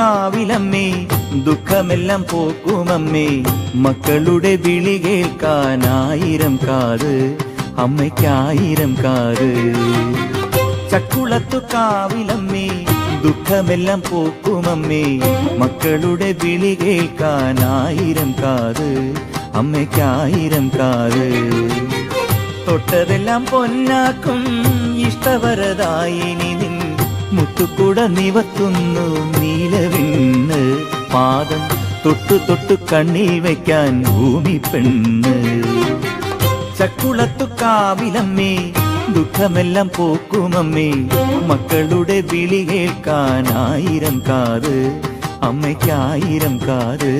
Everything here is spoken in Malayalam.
കാവിലമ്മേ ദുഃഖമെല്ലാം പോക്കുമമ്മേ മക്കളുടെ വിളി കേൾക്കാൻ ആയിരം കാത് അമ്മയ്ക്കായിരം കാത് ചക്കുളത്തു കാവിലമ്മേ ദുഃഖമെല്ലാം പോക്കുമമ്മേ മക്കളുടെ വിളി കേൾക്കാൻ ആയിരം കാത് അമ്മയ്ക്കായിരം കാത് തൊട്ടതെല്ലാം പൊന്നാക്കും ഇഷ്ടവരദായിനി നിൻ മുത്തുകൂട നിവത്തുന്നു നീലവിണ്ണ് പാദം തൊട്ടു തൊട്ടു കണ്ണിൽ വയ്ക്കാൻ ഭൂമി പെണ്ണ് ചക്കുളത്തു കാവിലമ്മേ ദുഃഖമെല്ലാം പോക്കുമമ്മേ മക്കളുടെ വിളി കേൾക്കാൻ ആയിരം കാത് അമ്മയ്ക്കായിരം കാത്